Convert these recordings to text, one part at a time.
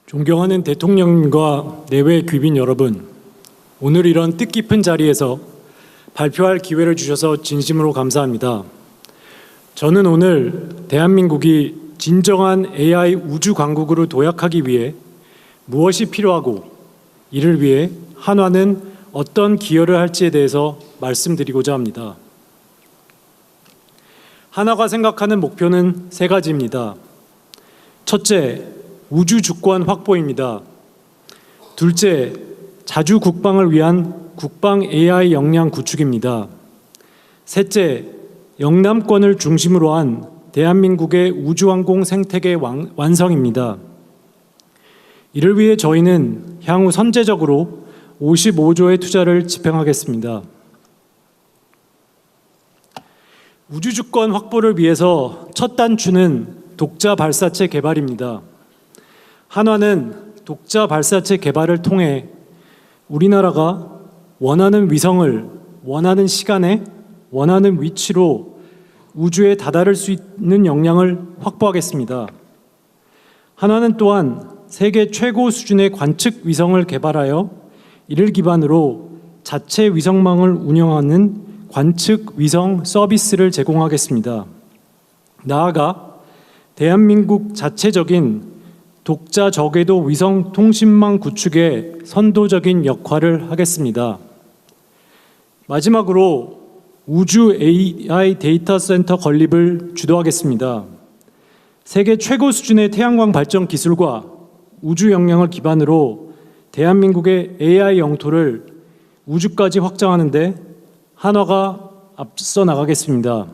존경하는 대통령님과 내외 귀빈 여러분, 오늘 이런 뜻깊은 자리에서 발표할 기회를 주셔서 진심으로 감사합니다. 저는 오늘 대한민국이 진정한 AI 우주 강국으로 도약하기 위해 무엇이 필요하고 이를 위해 한화는 어떤 기여를 할지에 대해서 말씀드리고자 합니다. 한화가 생각하는 목표는 세 가지입니다. 첫째, 우주 주권 확보입니다. 둘째, 자주 국방을 위한 국방 AI 역량 구축입니다. 셋째, 영남권을 중심으로 한 대한민국의 우주항공 생태계 완성입니다. 이를 위해 저희는 향후 선제적으로 55조의 투자를 집행하겠습니다. 우주 주권 확보를 위해서 첫 단추는 독자 발사체 개발입니다. 한화는 독자 발사체 개발을 통해 우리나라가 원하는 위성을 원하는 시간에 원하는 위치로 우주에 다다를 수 있는 역량을 확보하겠습니다. 한화는 또한 세계 최고 수준의 관측 위성을 개발하여 이를 기반으로 자체 위성망을 운영하는 관측 위성 서비스를 제공하겠습니다. 나아가 대한민국 자체적인 독자 저궤도 위성 통신망 구축에 선도적인 역할을 하겠습니다. 마지막으로 우주 AI 데이터 센터 건립을 주도하겠습니다. 세계 최고 수준의 태양광 발전 기술과 우주 역량을 기반으로 대한민국의 AI 영토를 우주까지 확장하는 데 한화가 앞서 나가겠습니다.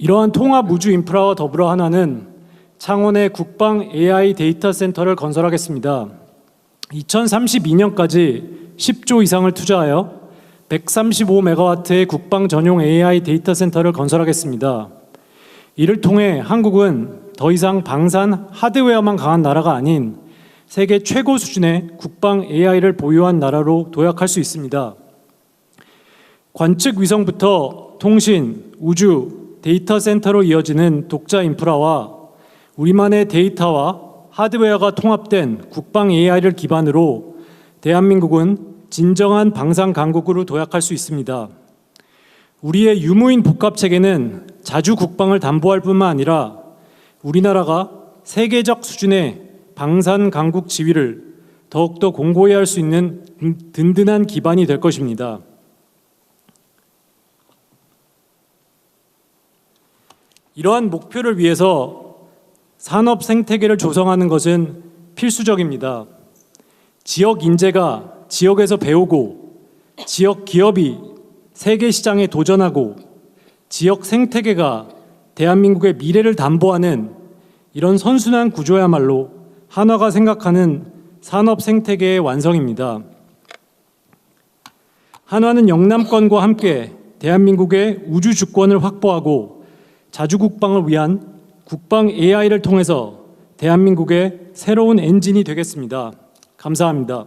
이러한 통합 우주 인프라와 더불어 한화는 창원의 국방 AI 데이터 센터를 건설하겠습니다. 2032년까지 10조 이상을 투자하여 135메가와트의 국방 전용 AI 데이터 센터를 건설하겠습니다. 이를 통해 한국은 더 이상 방산 하드웨어만 강한 나라가 아닌 세계 최고 수준의 국방 AI를 보유한 나라로 도약할 수 있습니다. 관측 위성부터 통신, 우주, 데이터 센터로 이어지는 독자 인프라와 우리만의 데이터와 하드웨어가 통합된 국방 AI를 기반으로 대한민국은 진정한 방산 강국으로 도약할 수 있습니다. 우리의 유무인 복합 체계는 자주 국방을 담보할 뿐만 아니라 우리나라가 세계적 수준의 방산 강국 지위를 더욱더 공고히 할 수 있는 든든한 기반이 될 것입니다. 이러한 목표를 위해서 산업 생태계를 조성하는 것은 필수적입니다. 지역 인재가 지역에서 배우고 지역 기업이 세계 시장에 도전하고 지역 생태계가 대한민국의 미래를 담보하는 이런 선순환 구조야말로 한화가 생각하는 산업 생태계의 완성입니다. 한화는 영남권과 함께 대한민국의 우주 주권을 확보하고 자주 국방을 위한 국방 AI를 통해서 대한민국의 새로운 엔진이 되겠습니다. 감사합니다.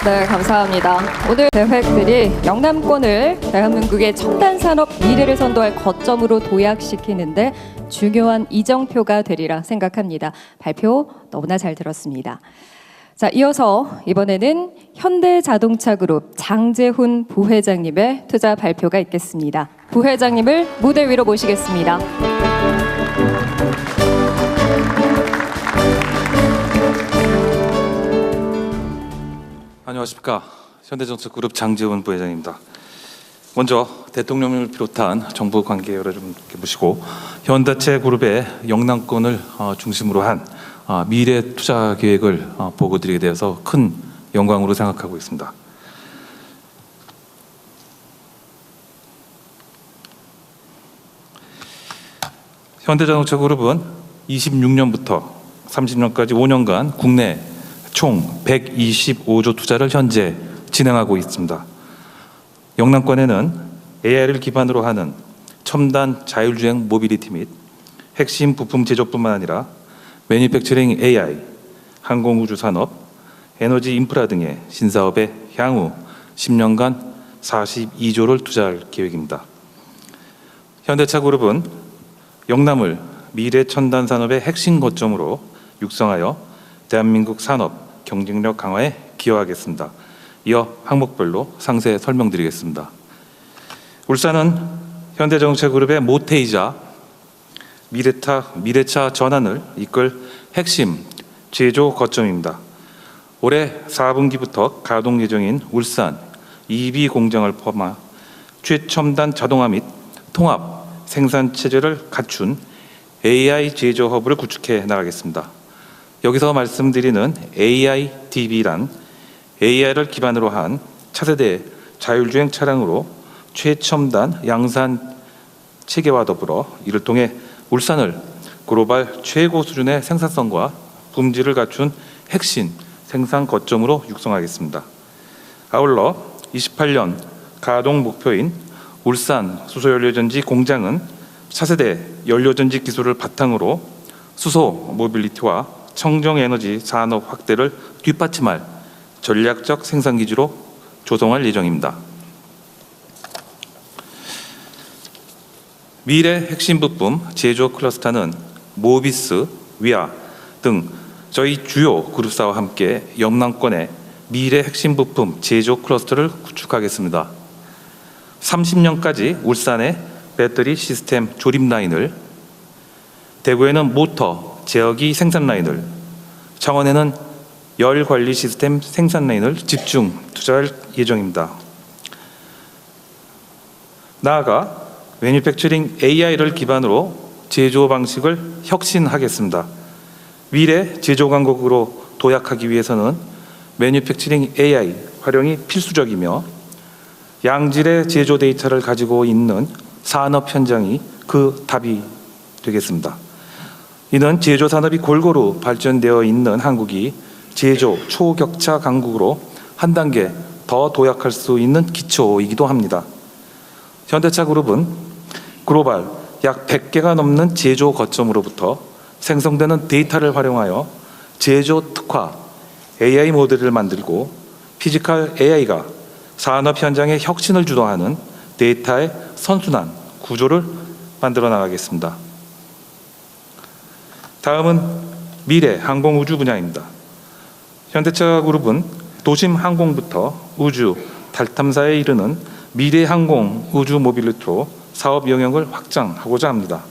네, 감사합니다. 오늘 대획들이 영남권을 대한민국의 첨단 산업 미래를 선도할 거점으로 도약시키는데 중요한 이정표가 되리라 생각합니다. 발표 너무나 잘 들었습니다. 자, 이어서 이번에는 현대자동차그룹 장재훈 부회장님의 투자 발표가 있겠습니다. 부회장님을 무대 위로 모시겠습니다. 안녕하십니까. 현대자동차그룹 장재훈 부회장입니다. 먼저 대통령을 비롯한 정부 관계 여러분께 모시고 현대차그룹의 영남권을 중심으로 한 미래 투자 계획을 보고드리게 되어서 큰 영광으로 생각하고 있습니다. 현대자동차그룹은 26년부터 30년까지 5년간 국내 총 125조 투자를 현재 진행하고 있습니다. 영남권에는 AI를 기반으로 하는 첨단 자율주행 모빌리티 및 핵심 부품 제조뿐만 아니라 매니팩처링 AI, 항공우주 산업, 에너지 인프라 등의 신사업에 향후 10년간 42조를 투자할 계획입니다. 현대차그룹은 영남을 미래 첨단 산업의 핵심 거점으로 육성하여 대한민국 산업 경쟁력 강화에 기여하겠습니다. 이어 항목별로 상세 설명드리겠습니다. 울산은 현대자동차그룹의 모태이자 미래차 전환을 이끌 핵심 제조 거점입니다. 올해 4분기부터 가동 예정인 울산 EV 공장을 포함한 최첨단 자동화 및 통합 생산 체제를 갖춘 AI 제조 허브를 구축해 나가겠습니다. 여기서 말씀드리는 AIDB란 AI를 기반으로 한 차세대 자율주행 차량으로 최첨단 양산 체계와 더불어 이를 통해 울산을 글로벌 최고 수준의 생산성과 품질을 갖춘 핵심 생산 거점으로 육성하겠습니다. 아울러 28년 가동 목표인 울산 수소연료전지 공장은 차세대 연료전지 기술을 바탕으로 수소 모빌리티와 청정에너지 산업 확대를 뒷받침할 전략적 생산기지로 조성할 예정입니다. 미래 핵심 부품 제조 클러스터는 모비스, 위아 등 저희 주요 그룹사와 함께 영남권의 미래 핵심 부품 제조 클러스터를 구축하겠습니다. 30년까지 울산에 배터리 시스템 조립 라인을, 대구에는 모터 제어기 생산 라인을, 창원에는 열 관리 시스템 생산 라인을 집중 투자할 예정입니다. 나아가 매뉴팩처링 AI를 기반으로 제조 방식을 혁신하겠습니다. 미래 제조 강국으로 도약하기 위해서는 매뉴팩처링 AI 활용이 필수적이며 양질의 제조 데이터를 가지고 있는 산업 현장이 그 답이 되겠습니다. 이는 제조 산업이 골고루 발전되어 있는 한국이 제조 초격차 강국으로 한 단계 더 도약할 수 있는 기초이기도 합니다. 현대차그룹은 글로벌 약 100개가 넘는 제조 거점으로부터 생성되는 데이터를 활용하여 제조 특화 AI 모델을 만들고 피지컬 AI가 산업 현장의 혁신을 주도하는 데이터의 선순환 구조를 만들어 나가겠습니다. 다음은 미래 항공우주 분야입니다. 현대차그룹은 도심 항공부터 우주, 달 탐사에 이르는 미래 항공 우주 모빌리티로 사업 영역을 확장하고자 합니다.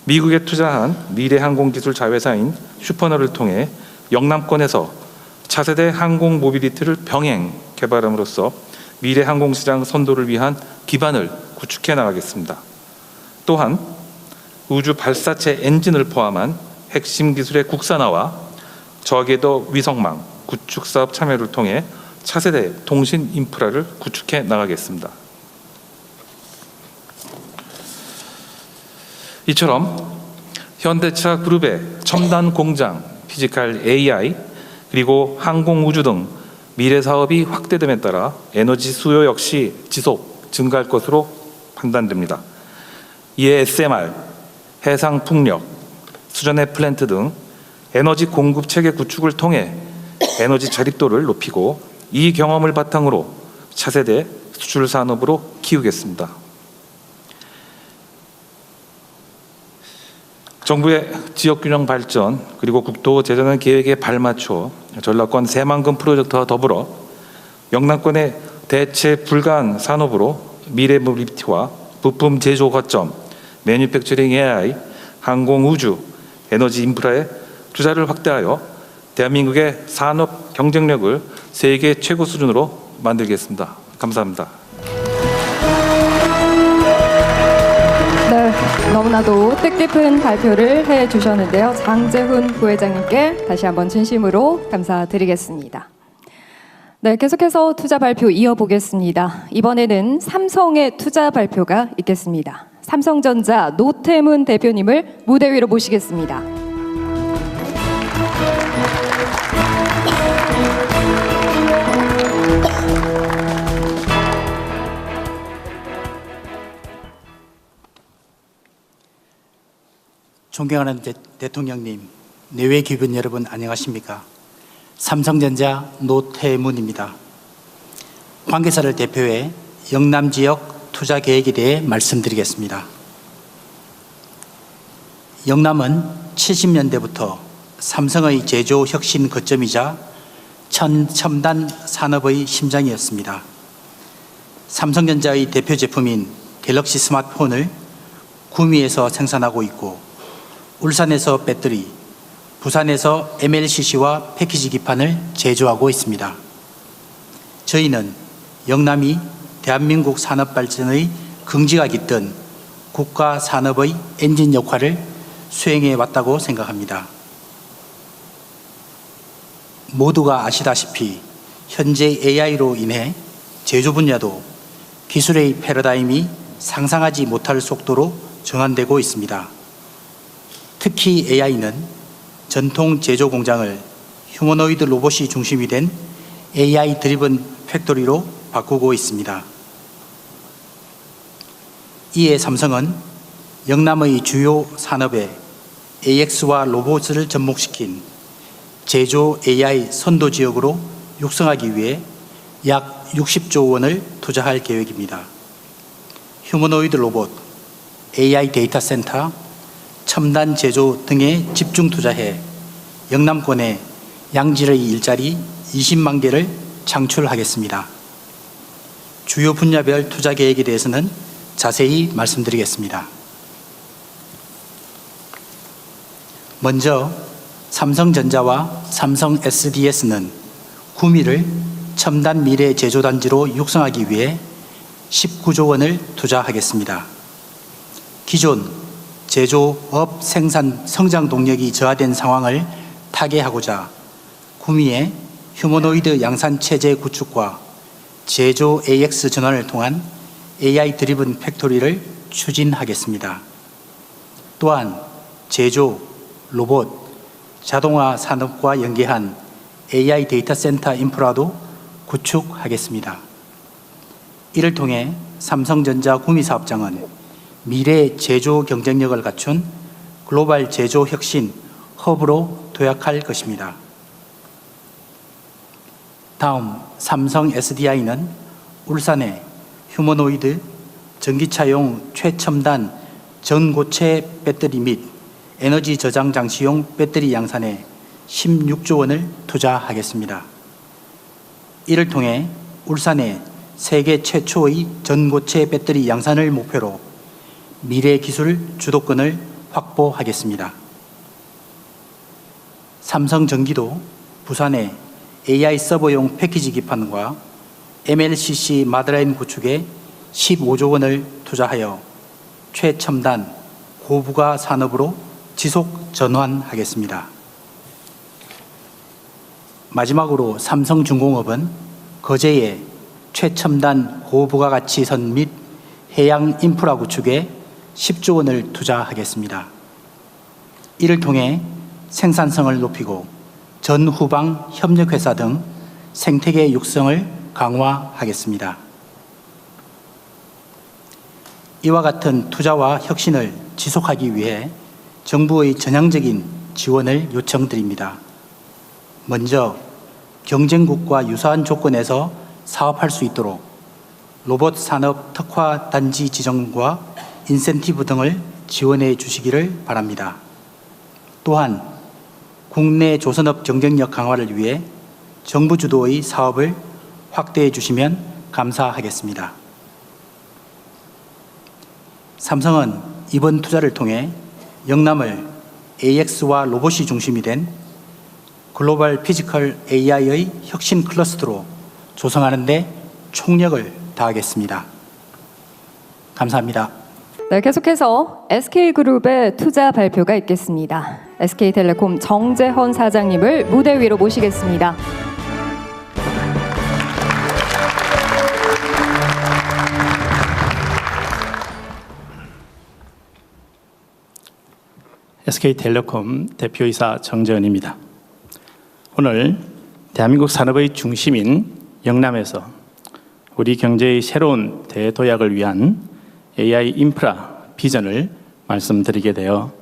미국에 투자한 미래 항공 기술 자회사인 슈퍼너를 통해 영남권에서 차세대 항공 모빌리티를 병행 개발함으로써 미래 항공 시장 선도를 위한 기반을 구축해 나가겠습니다. 또한 우주 발사체 엔진을 포함한 핵심 기술의 국산화와 저궤도 위성망 구축 사업 참여를 통해 차세대 통신 인프라를 구축해 나가겠습니다. 이처럼 현대차 그룹의 첨단 공장, 피지컬 AI, 그리고 항공우주 등 미래 사업이 확대됨에 따라 에너지 수요 역시 지속 증가할 것으로 판단됩니다. 이에 SMR, 해상 풍력, 수전의 플랜트 등 에너지 공급 체계 구축을 통해 에너지 자립도를 높이고 이 경험을 바탕으로 차세대 수출 산업으로 키우겠습니다. 정부의 지역균형 발전 그리고 국토 재정 계획에 발맞춰 전라권 새만금 프로젝트와 더불어 영남권의 대체 불가한 산업으로 미래 모빌리티와 부품 제조 거점, 매뉴팩처링 AI, 항공 우주, 에너지 인프라에 투자를 확대하여 대한민국의 산업 경쟁력을 세계 최고 수준으로 만들겠습니다. 감사합니다. 네, 너무나도 뜻깊은 발표를 해주셨는데요. 장재훈 부회장님께 다시 한번 진심으로 감사드리겠습니다. 네, 계속해서 투자 발표 이어보겠습니다. 이번에는 삼성의 투자 발표가 있겠습니다. 삼성전자 노태문 대표님을 무대 위로 모시겠습니다. 존경하는 대통령님, 내외 기분 여러분 안녕하십니까? 삼성전자 노태문입니다. 관계사를 대표해 영남 지역 투자 계획에 대해 말씀드리겠습니다. 영남은 70년대부터 삼성의 제조 혁신 거점이자 첨단 산업의 심장이었습니다. 삼성전자의 대표 제품인 갤럭시 스마트폰을 구미에서 생산하고 있고, 울산에서 배터리, 부산에서 MLCC와 패키지 기판을 제조하고 있습니다. 저희는 영남이 대한민국 산업 발전의 긍지가 깃든 국가 산업의 엔진 역할을 수행해 왔다고 생각합니다. 모두가 아시다시피 현재 AI로 인해 제조 분야도 기술의 패러다임이 상상하지 못할 속도로 전환되고 있습니다. 특히 AI는 전통 제조 공장을 휴머노이드 로봇이 중심이 된 AI 드리븐 팩토리로 바꾸고 있습니다. 이에 삼성은 영남의 주요 산업에 AX와 로봇을 접목시킨 제조 AI 선도 지역으로 육성하기 위해 약 60조 원을 투자할 계획입니다. 휴머노이드 로봇, AI 데이터 센터, 첨단 제조 등에 집중 투자해 영남권에 양질의 일자리 20만 개를 창출하겠습니다. 주요 분야별 투자 계획에 대해서는 자세히 말씀드리겠습니다. 먼저 삼성전자와 삼성 SDS는 구미를 첨단 미래 제조단지로 육성하기 위해 19조 원을 투자하겠습니다. 기존 제조업 생산 성장 동력이 저하된 상황을 타개하고자 구미에 휴머노이드 양산 체제 구축과 제조 AX 전환을 통한 AI 드리븐 팩토리를 추진하겠습니다. 또한 제조, 로봇, 자동화 산업과 연계한 AI 데이터 센터 인프라도 구축하겠습니다. 이를 통해 삼성전자 구미 사업장은 미래 제조 경쟁력을 갖춘 글로벌 제조 혁신 허브로 도약할 것입니다. 다음 삼성 SDI는 울산에 휴머노이드 전기차용 최첨단 전고체 배터리 및 에너지 저장 장치용 배터리 양산에 16조 원을 투자하겠습니다. 이를 통해 울산에 세계 최초의 전고체 배터리 양산을 목표로 미래 기술 주도권을 확보하겠습니다. 삼성전기도 부산에 AI 서버용 패키지 기판과 MLCC 마드라인 구축에 15조 원을 투자하여 최첨단 고부가 산업으로 지속 전환하겠습니다. 마지막으로 삼성중공업은 거제에 최첨단 고부가가치선 및 해양 인프라 구축에 10조 원을 투자하겠습니다. 이를 통해 생산성을 높이고 전후방 협력회사 등 생태계 육성을 강화하겠습니다. 이와 같은 투자와 혁신을 지속하기 위해 정부의 전향적인 지원을 요청드립니다. 먼저 경쟁국과 유사한 조건에서 사업할 수 있도록 로봇 산업 특화 단지 지정과 인센티브 등을 지원해 주시기를 바랍니다. 또한 국내 조선업 경쟁력 강화를 위해 정부 주도의 사업을 확대해 주시면 감사하겠습니다. 삼성은 이번 투자를 통해 영남을 AX와 로봇이 중심이 된 글로벌 피지컬 AI의 혁신 클러스터로 조성하는 데 총력을 다하겠습니다. 감사합니다. 네, 계속해서 SK그룹의 투자 발표가 있겠습니다. SK텔레콤 정재헌 사장님을 무대 위로 모시겠습니다. SK텔레콤 대표이사 정재헌입니다. 오늘 대한민국 산업의 중심인 영남에서 우리 경제의 새로운 대도약을 위한 AI 인프라 비전을 말씀드리게 되어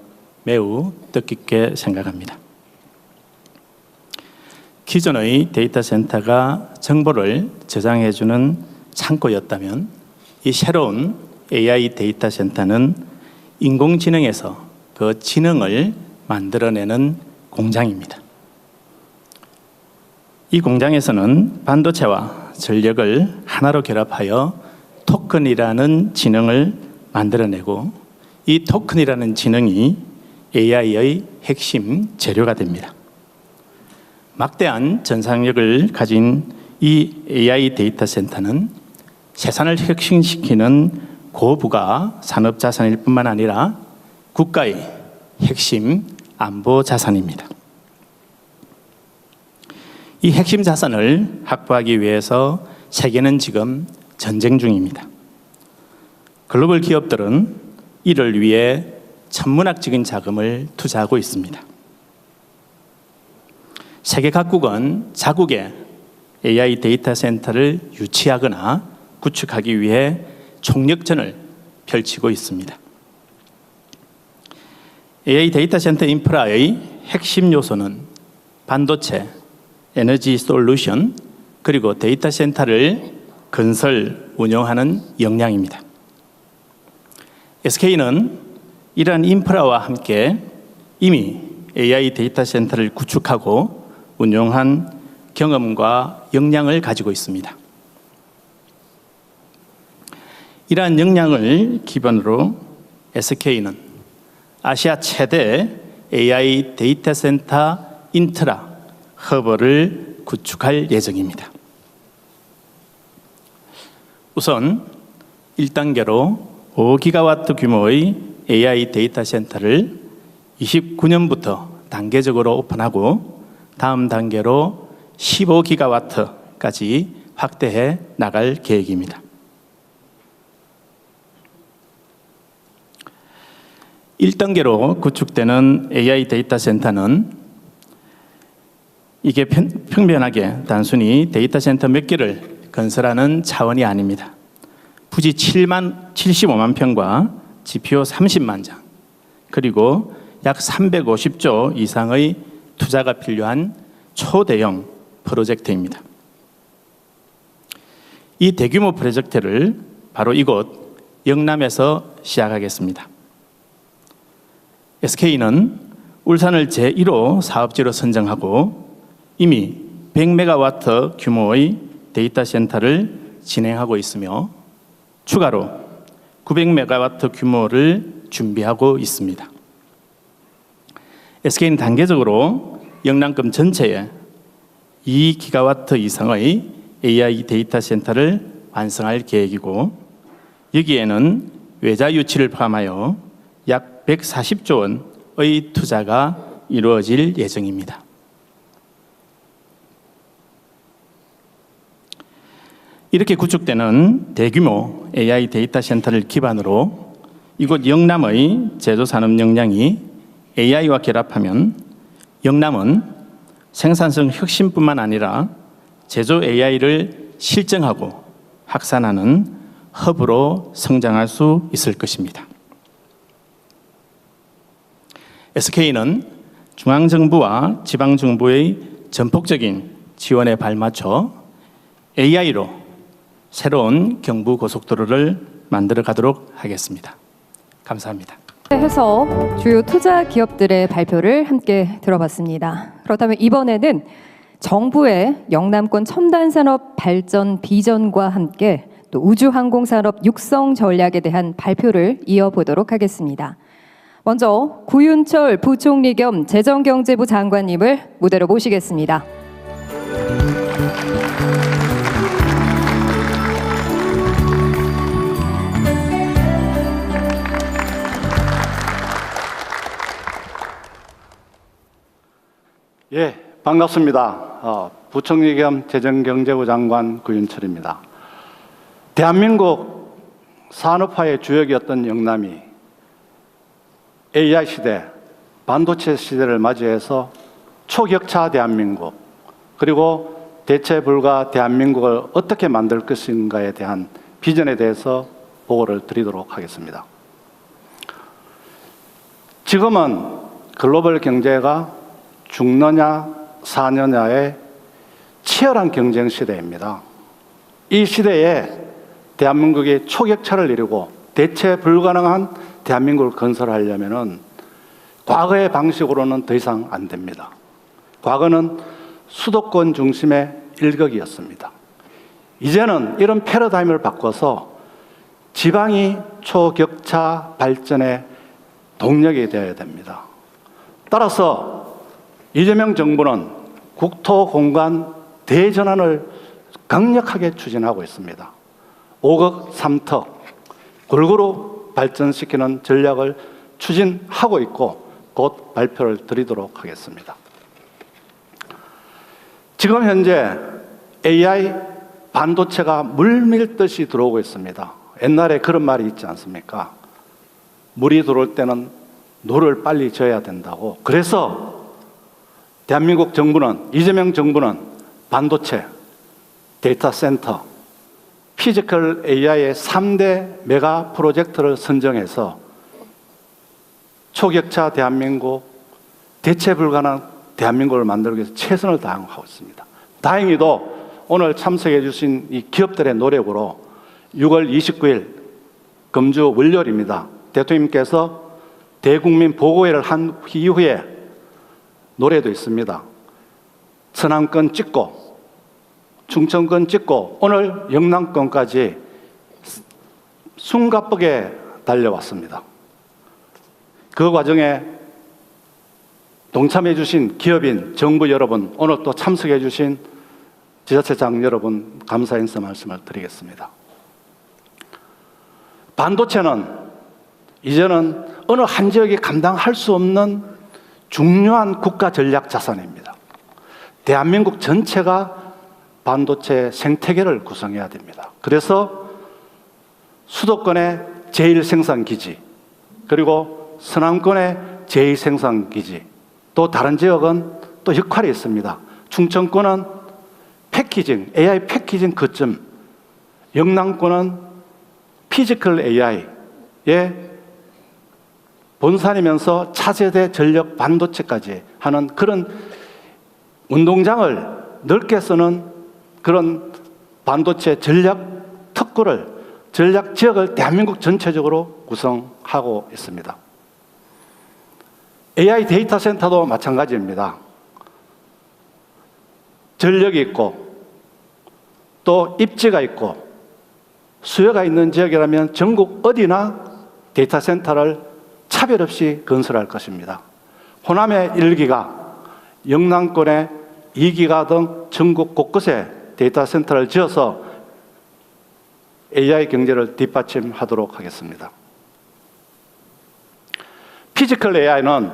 매우 뜻깊게 생각합니다. 기존의 데이터 센터가 정보를 저장해주는 창고였다면 이 새로운 AI 데이터 센터는 인공지능에서 그 지능을 만들어내는 공장입니다. 이 공장에서는 반도체와 전력을 하나로 결합하여 토큰이라는 지능을 만들어내고 이 토큰이라는 지능이 AI의 핵심 재료가 됩니다. 막대한 전상력을 가진 이 AI 데이터 센터는 세상을 혁신시키는 고부가 산업 자산일 뿐만 아니라 국가의 핵심 안보 자산입니다. 이 핵심 자산을 확보하기 위해서 세계는 지금 전쟁 중입니다. 글로벌 기업들은 이를 위해 천문학적인 자금을 투자하고 있습니다. 세계 각국은 자국의 AI 데이터 센터를 유치하거나 구축하기 위해 총력전을 펼치고 있습니다. AI 데이터 센터 인프라의 핵심 요소는 반도체, 에너지 솔루션, 그리고 데이터 센터를 건설, 운영하는 역량입니다. SK는 이러한 인프라와 함께 이미 AI 데이터 센터를 구축하고 운영한 경험과 역량을 가지고 있습니다. 이러한 역량을 기반으로 SK는 아시아 최대 AI 데이터 센터 인트라 허브를 구축할 예정입니다. 우선 1단계로 5기가와트 규모의 AI 데이터 센터를 29년부터 단계적으로 오픈하고 다음 단계로 15기가와트까지 확대해 나갈 계획입니다. 1단계로 구축되는 AI 데이터 센터는 이게 평면하게 단순히 데이터 센터 몇 개를 건설하는 차원이 아닙니다. 부지 75만 평과 GPU 30만 장, 그리고 약 350조 이상의 투자가 필요한 초대형 프로젝트입니다. 이 대규모 프로젝트를 바로 이곳 영남에서 시작하겠습니다. SK는 울산을 제1호 사업지로 선정하고 이미 100메가와트 규모의 데이터 센터를 진행하고 있으며 추가로 900메가와트 규모를 준비하고 있습니다. SK는 단계적으로 영남권 전체에 2기가와트 이상의 AI 데이터 센터를 완성할 계획이고 여기에는 외자 유치를 포함하여 약 140조 원의 투자가 이루어질 예정입니다. 이렇게 구축되는 대규모 AI 데이터 센터를 기반으로 이곳 영남의 제조산업 역량이 AI와 결합하면 영남은 생산성 혁신뿐만 아니라 제조 AI를 실증하고 확산하는 허브로 성장할 수 있을 것입니다. SK는 중앙정부와 지방정부의 전폭적인 지원에 발맞춰 AI로 새로운 경부고속도로를 만들어 가도록 하겠습니다. 감사합니다. 해서 주요 투자 기업들의 발표를 함께 들어봤습니다. 그렇다면 이번에는 정부의 영남권 첨단 산업 발전 비전과 함께 또 우주항공산업 육성 전략에 대한 발표를 이어보도록 하겠습니다. 먼저 구윤철 부총리 겸 재정경제부 장관님을 무대로 모시겠습니다. 예, 반갑습니다. 부총리 겸 재정경제부 장관 구윤철입니다. 대한민국 산업화의 주역이었던 영남이 AI 시대, 반도체 시대를 맞이해서 초격차 대한민국, 그리고 대체 불가 대한민국을 어떻게 만들 것인가에 대한 비전에 대해서 보고를 드리도록 하겠습니다. 지금은 글로벌 경제가 죽느냐 사느냐의 치열한 경쟁 시대입니다. 이 시대에 대한민국이 초격차를 이루고 대체 불가능한 대한민국을 건설하려면은 과거의 방식으로는 더 이상 안 됩니다. 과거는 수도권 중심의 일극이었습니다. 이제는 이런 패러다임을 바꿔서 지방이 초격차 발전의 동력이 되어야 됩니다. 따라서 이재명 정부는 국토 공간 대전환을 강력하게 추진하고 있습니다. 5급 3특 골고루 발전시키는 전략을 추진하고 있고 곧 발표를 드리도록 하겠습니다. 지금 현재 AI 반도체가 물밀듯이 들어오고 있습니다. 옛날에 그런 말이 있지 않습니까? 물이 들어올 때는 노를 빨리 져야 된다고. 그래서 대한민국 정부는, 이재명 정부는 반도체, 데이터 센터, 피지컬 AI의 3대 메가 프로젝트를 선정해서 초격차 대한민국, 대체 불가능한 대한민국을 만들기 위해서 최선을 다하고 있습니다. 다행히도 오늘 참석해 주신 이 기업들의 노력으로 6월 29일 금주 월요일입니다. 대통령님께서 대국민 보고회를 한 이후에 노래도 있습니다. 서남권 찍고 충청권 찍고 오늘 영남권까지 숨가쁘게 달려왔습니다. 그 과정에 동참해 주신 기업인, 정부 여러분, 오늘 또 참석해 주신 지자체장 여러분 감사 인사 말씀을 드리겠습니다. 반도체는 이제는 어느 한 지역이 감당할 수 없는 중요한 국가 전략 자산입니다. 대한민국 전체가 반도체 생태계를 구성해야 됩니다. 그래서 수도권의 제1생산기지, 그리고 서남권의 제2생산기지, 또 다른 지역은 또 역할이 있습니다. 충청권은 패키징, AI 패키징 거점, 영남권은 피지컬 AI의 본산이면서 차세대 전력 반도체까지 하는 그런 운동장을 넓게 쓰는 그런 반도체 전략 특구를, 전략 지역을 대한민국 전체적으로 구성하고 있습니다. AI 데이터 센터도 마찬가지입니다. 전력이 있고 또 입지가 있고 수요가 있는 지역이라면 전국 어디나 데이터 센터를 차별 없이 건설할 것입니다. 호남의 1기가, 영남권의 2기가 등 전국 곳곳에 데이터 센터를 지어서 AI 경제를 뒷받침하도록 하겠습니다. 피지컬 AI는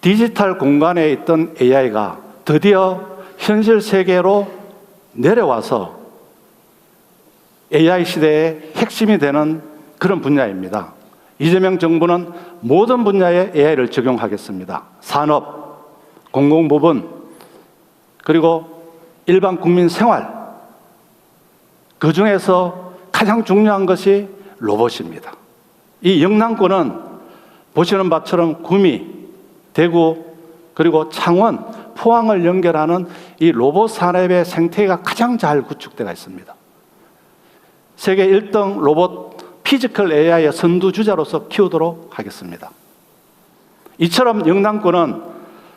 디지털 공간에 있던 AI가 드디어 현실 세계로 내려와서 AI 시대의 핵심이 되는 그런 분야입니다. 이재명 정부는 모든 분야에 AI를 적용하겠습니다. 산업, 공공부문, 그리고 일반 국민 생활, 그 중에서 가장 중요한 것이 로봇입니다. 이 영남권은 보시는 바처럼 구미, 대구, 그리고 창원, 포항을 연결하는 이 로봇 산업의 생태계가 가장 잘 구축되어 있습니다. 세계 1등 로봇 피지컬 AI의 선두주자로서 키우도록 하겠습니다. 이처럼 영남권은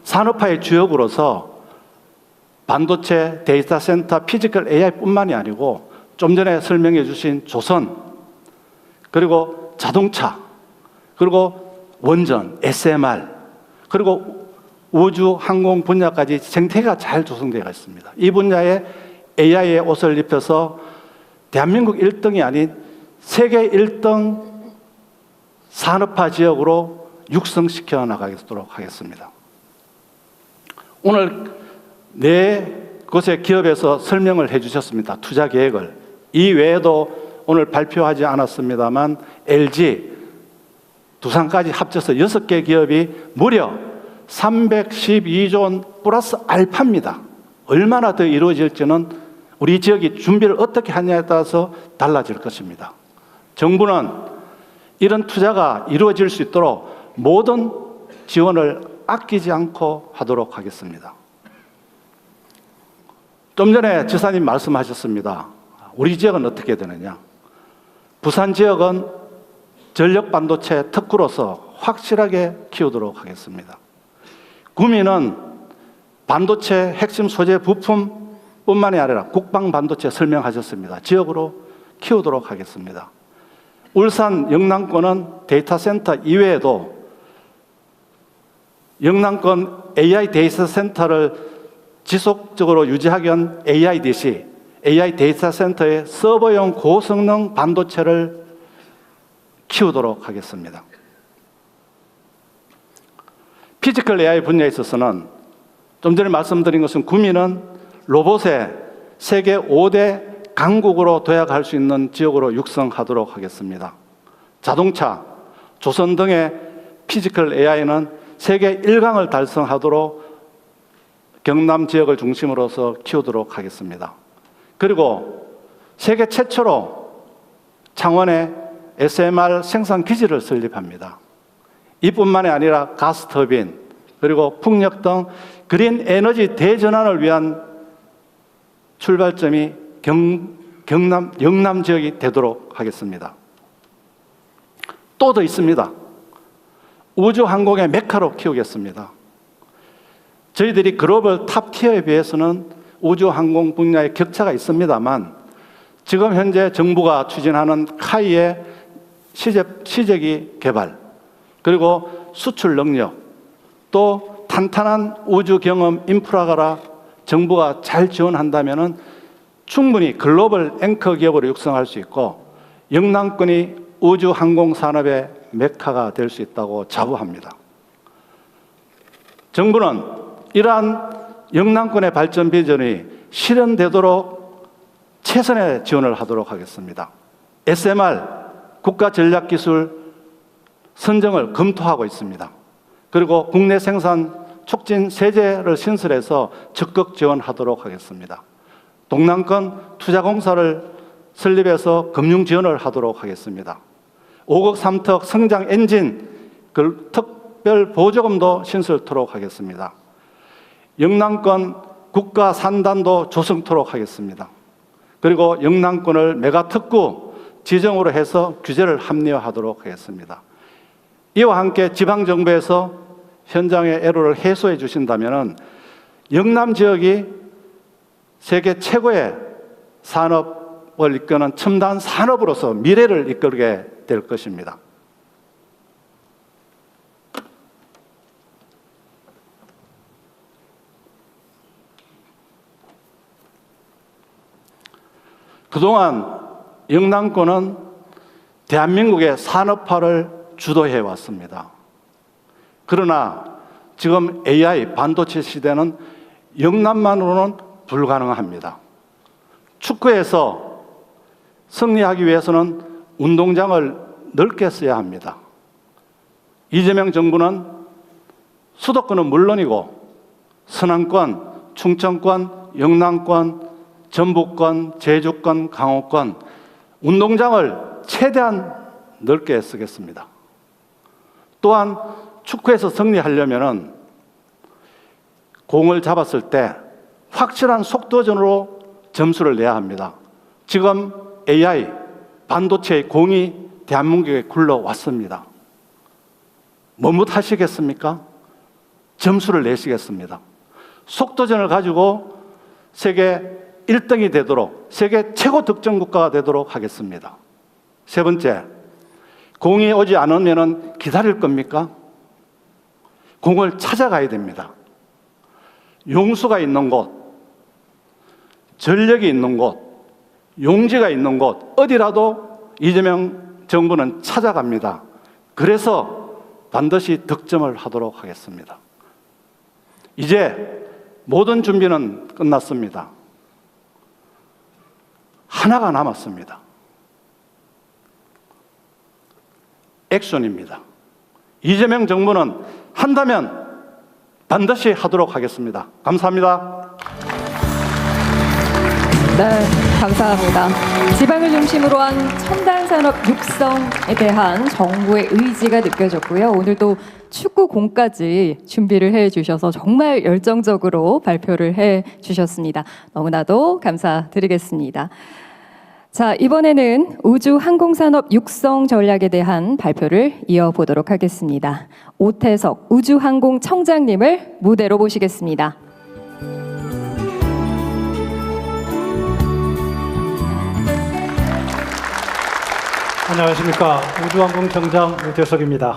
산업화의 주역으로서 반도체, 데이터 센터, 피지컬 AI뿐만이 아니고 좀 전에 설명해 주신 조선, 그리고 자동차, 그리고 원전, SMR, 그리고 우주, 항공 분야까지 생태계가 잘 조성되어 있습니다. 이 분야에 AI의 옷을 입혀서 대한민국 1등이 아닌 세계 1등 산업화 지역으로 육성시켜 나가도록 하겠습니다. 오늘 네 곳의 기업에서 설명을 해 주셨습니다. 투자 계획을. 이 외에도 오늘 발표하지 않았습니다만 LG, 두산까지 합쳐서 6개 기업이 무려 312조 원 플러스 알파입니다. 얼마나 더 이루어질지는 우리 지역이 준비를 어떻게 하냐에 따라서 달라질 것입니다. 정부는 이런 투자가 이루어질 수 있도록 모든 지원을 아끼지 않고 하도록 하겠습니다. 좀 전에 지사님 말씀하셨습니다. 우리 지역은 어떻게 되느냐? 부산 지역은 전력 반도체 특구로서 확실하게 키우도록 하겠습니다. 구미는 반도체 핵심 소재 부품뿐만이 아니라 국방 반도체 설명하셨습니다. 지역으로 키우도록 하겠습니다. 울산 영남권은 데이터 센터 이외에도 영남권 AI 데이터 센터를 지속적으로 유지하기 위한 AIDC, AI 데이터 센터의 서버용 고성능 반도체를 키우도록 하겠습니다. 피지컬 AI 분야에 있어서는 좀 전에 말씀드린 것은 구미는 로봇의 세계 5대 강국으로 도약할 수 있는 지역으로 육성하도록 하겠습니다. 자동차, 조선 등의 피지컬 AI는 세계 1강을 달성하도록 경남 지역을 중심으로서 키우도록 하겠습니다. 그리고 세계 최초로 창원에 SMR 생산 기지를 설립합니다. 이뿐만이 아니라 가스터빈, 그리고 풍력 등 그린 에너지 대전환을 위한 출발점이 영남 지역이 되도록 하겠습니다. 또 더 있습니다. 우주항공의 메카로 키우겠습니다. 저희들이 글로벌 탑티어에 비해서는 우주항공 분야에 격차가 있습니다만 지금 현재 정부가 추진하는 카이의 시제기 개발, 그리고 수출 능력, 또 탄탄한 우주 경험 인프라가 정부가 잘 지원한다면 충분히 글로벌 앵커 기업으로 육성할 수 있고 영남권이 우주 항공 산업의 메카가 될 수 있다고 자부합니다. 정부는 이러한 영남권의 발전 비전이 실현되도록 최선의 지원을 하도록 하겠습니다. SMR 국가전략기술 선정을 검토하고 있습니다. 그리고 국내 생산 촉진 세제를 신설해서 적극 지원하도록 하겠습니다. 동남권 투자공사를 설립해서 금융 지원을 하도록 하겠습니다. 5급 3특 성장 엔진 특별 보조금도 신설토록 하겠습니다. 영남권 국가 산단도 조성토록 하겠습니다. 그리고 영남권을 메가특구 지정으로 해서 규제를 합리화하도록 하겠습니다. 이와 함께 지방정부에서 현장의 애로를 해소해 주신다면 영남 지역이 세계 최고의 산업을 이끄는 첨단 산업으로서 미래를 이끌게 될 것입니다. 그동안 영남권은 대한민국의 산업화를 주도해 왔습니다. 그러나 지금 AI 반도체 시대는 영남만으로는 불가능합니다. 축구에서 승리하기 위해서는 운동장을 넓게 써야 합니다. 이재명 정부는 수도권은 물론이고 서남권, 충청권, 영남권, 전북권, 제주권, 강원권 운동장을 최대한 넓게 쓰겠습니다. 또한 축구에서 승리하려면 공을 잡았을 때 확실한 속도전으로 점수를 내야 합니다. 지금 AI, 반도체의 공이 대한민국에 굴러왔습니다. 머뭇하시겠습니까? 점수를 내시겠습니다. 속도전을 가지고 세계 1등이 되도록, 세계 최고 득점 국가가 되도록 하겠습니다. 세 번째, 공이 오지 않으면 기다릴 겁니까? 공을 찾아가야 됩니다. 용수가 있는 곳, 전력이 있는 곳, 용지가 있는 곳, 어디라도 이재명 정부는 찾아갑니다. 그래서 반드시 득점을 하도록 하겠습니다. 이제 모든 준비는 끝났습니다. 하나가 남았습니다. 액션입니다. 이재명 정부는 한다면 반드시 하도록 하겠습니다. 감사합니다. 네, 감사합니다. 지방을 중심으로 한 첨단 산업 육성에 대한 정부의 의지가 느껴졌고요. 오늘도 축구공까지 준비를 해 주셔서 정말 열정적으로 발표를 해 주셨습니다. 너무나도 감사드리겠습니다. 자, 이번에는 우주 항공산업 육성 전략에 대한 발표를 이어보도록 하겠습니다. 오태석 우주항공청장님을 무대로 모시겠습니다. 안녕하십니까. 우주항공청장 오태석입니다.